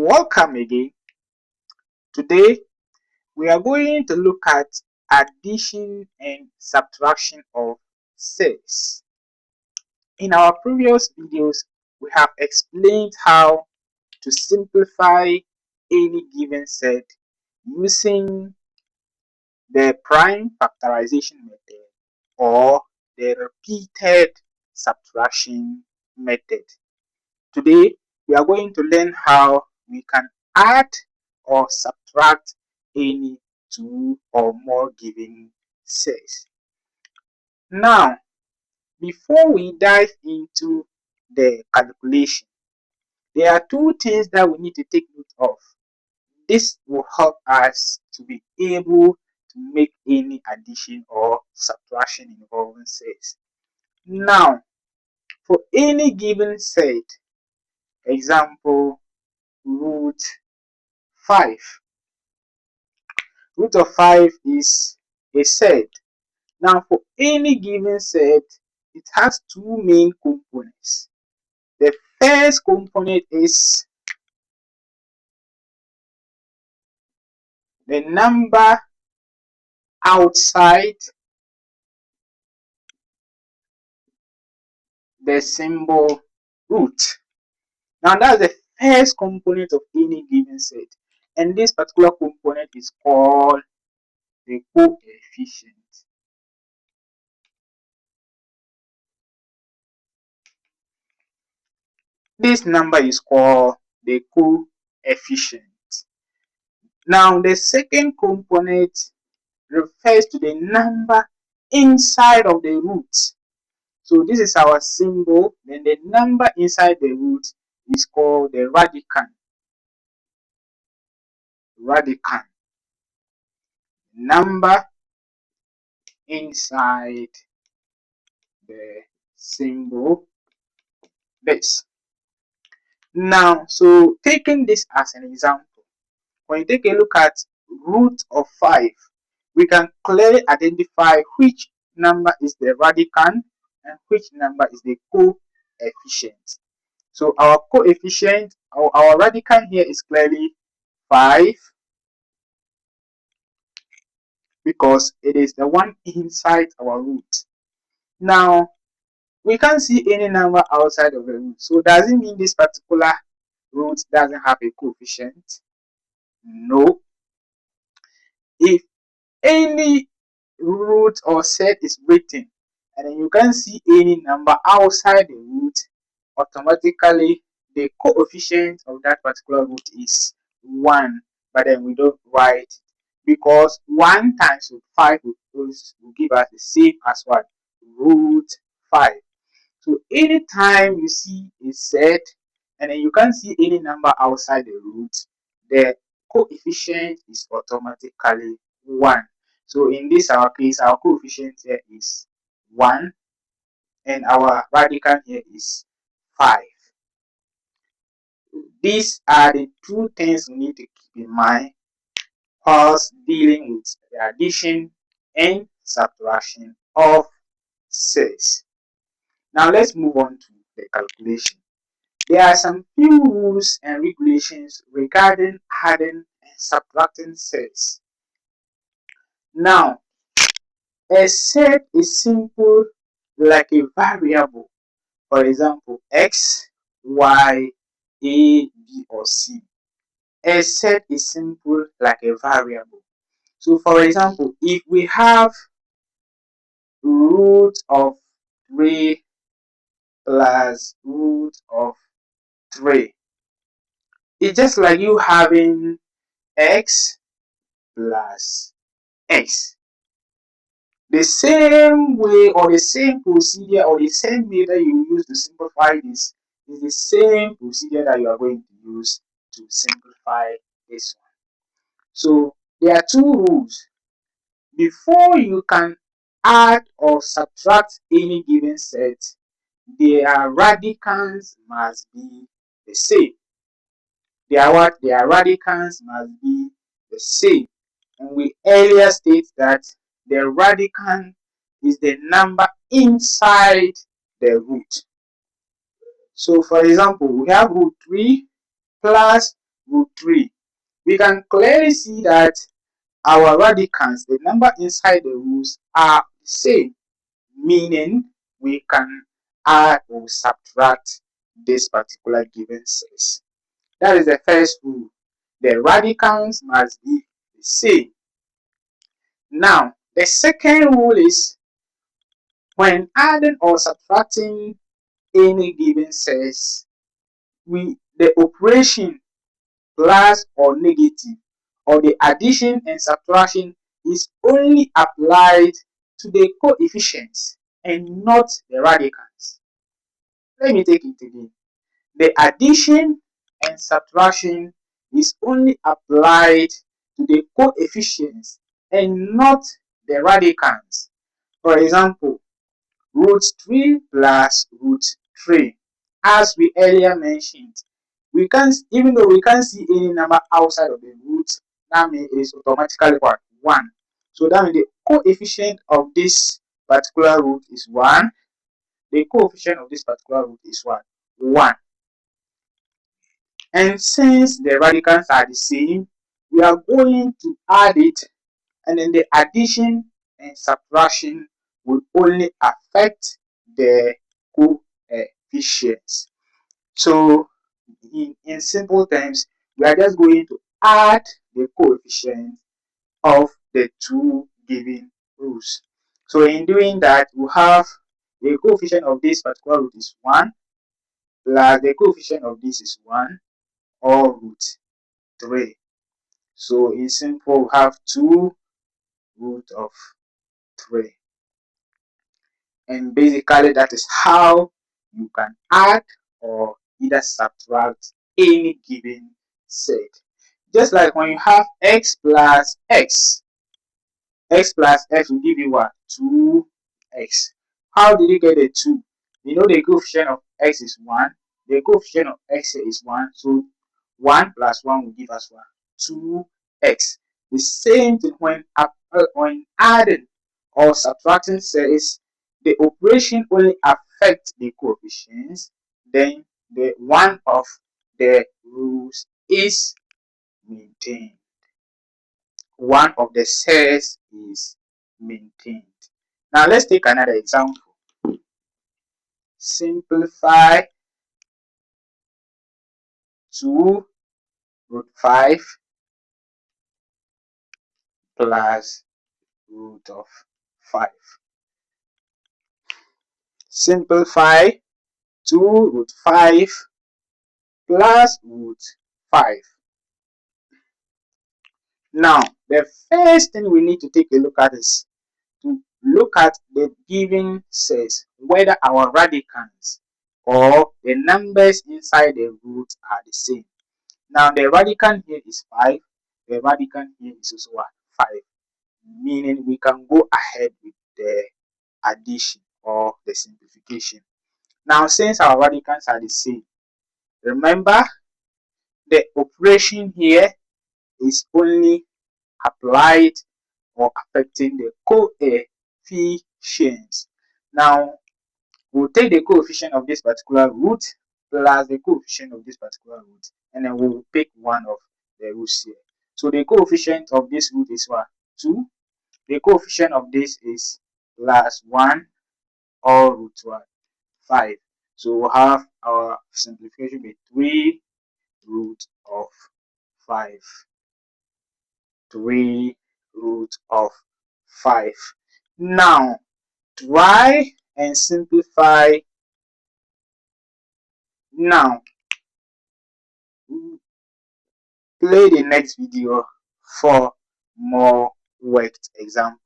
Welcome again. Today we are going to look at addition and subtraction of sets. In our previous videos, we have explained how to simplify any given set using the prime factorization method or the repeated subtraction method. Today, we are going to learn how we can add or subtract any two or more given sets. Now, before we dive into the calculation, there are two things that we need to take note of. This will help us to be able to make any addition or subtraction involving sets. Now, for any given set, example, root 5. Root of 5 is a set. Now, for any given set, it has two main components. The first component is the number outside the symbol root. Now, that's the first component of any given set. And this particular component is called the coefficient. This number is called the coefficient. Now, the second component refers to the number inside of the root. So this is our symbol. Then the number inside the root is called the radicand. Radicand. Number inside the symbol base. Now, so taking this as an example, when you take a look at root of 5, we can clearly identify which number is the radicand and which number is the coefficient. So our coefficient, our radicand here is clearly 5 because it is the one inside our root. Now, we can't see any number outside of the root. So does it mean this particular root doesn't have a coefficient? No. If any root or set is written and then you can't see any number outside the root, automatically the coefficient of that particular root is 1, but then we don't write it because 1 times 5 will give us the same as what? Root 5. So anytime you see a set and then you can't see any number outside the root, the coefficient is automatically 1. So in this our case, our coefficient here is 1 and our radicand here is 5. These are the two things we need to keep in mind whilst dealing with the addition and subtraction of sets. Now let's move on to the calculation. There are some few rules and regulations regarding adding and subtracting sets. Now, a set is simple like a variable. For example, x, y, a, b, or c. A set is simple like a variable. So, for example, if we have root of 3 plus root of 3, it's just like you having x plus x. The same way or the same procedure or the same method you use to simplify this is the same procedure that you are going to use to simplify this one. So there are two rules. Before you can add or subtract any given set, their radicands must be the same. Their radicands must be the same. And we earlier state that the radicand is the number inside the root. So for example, we have root 3 plus root 3. We can clearly see that our radicands, the number inside the roots, are the same, meaning we can add or subtract this particular given cells. That is the first rule. The radicands must be the same. Now, the second rule is when adding or subtracting any given cells, the operation plus or negative, or the addition and subtraction is only applied to the coefficients and not the radicals. Let me take it again. The addition and subtraction is only applied to the coefficients and not the radicals. For example, root 3 plus root 3. As we earlier mentioned, we can't, even though we can't see any number outside of the root, that means it is automatically what? 1. So that means the coefficient of this particular root is 1. The coefficient of this particular root is what? 1. And since the radicals are the same, we are going to add it, and then the addition and subtraction will only affect the coefficients. So in simple terms, we are just going to add the coefficients of the two given roots. So in doing that, we have the coefficient of this particular root is 1 plus the coefficient of this is 1, or root 3. So in simple, we have 2 root of 3. And basically that is how you can add or either subtract any given set. Just like when you have x plus x, x plus x will give you what? 2x. How did you get the 2? You know the coefficient of x is 1. The coefficient of x is 1. So 1 plus 1 will give us what? 2x. The same thing when adding or subtracting says the operation only affects the coefficients, then the one of the rules is maintained. One of the cells is maintained. Now let's take another example. Simplify 2 root 5 plus root of 5. Simplify 2 root 5 plus root 5. Now, the first thing we need to take a look at is to look at the given cells, whether our radicals or the numbers inside the root are the same. Now, the radicand here is 5. The radicand here is also what? 5. Meaning we can go ahead with the addition or the simplification. Now, since our radicals are the same, remember the operation here is only applied or affecting the coefficients. Now, we'll take the coefficient of this particular root plus the coefficient of this particular root, and then we'll pick one of the roots here. So the coefficient of this root is what? 2. The coefficient of this is plus 1, or root 1, 5. So we'll have our simplification be 3 root of 5. 3 root of 5. Now, try and simplify. Now, play the next video for more worked examples.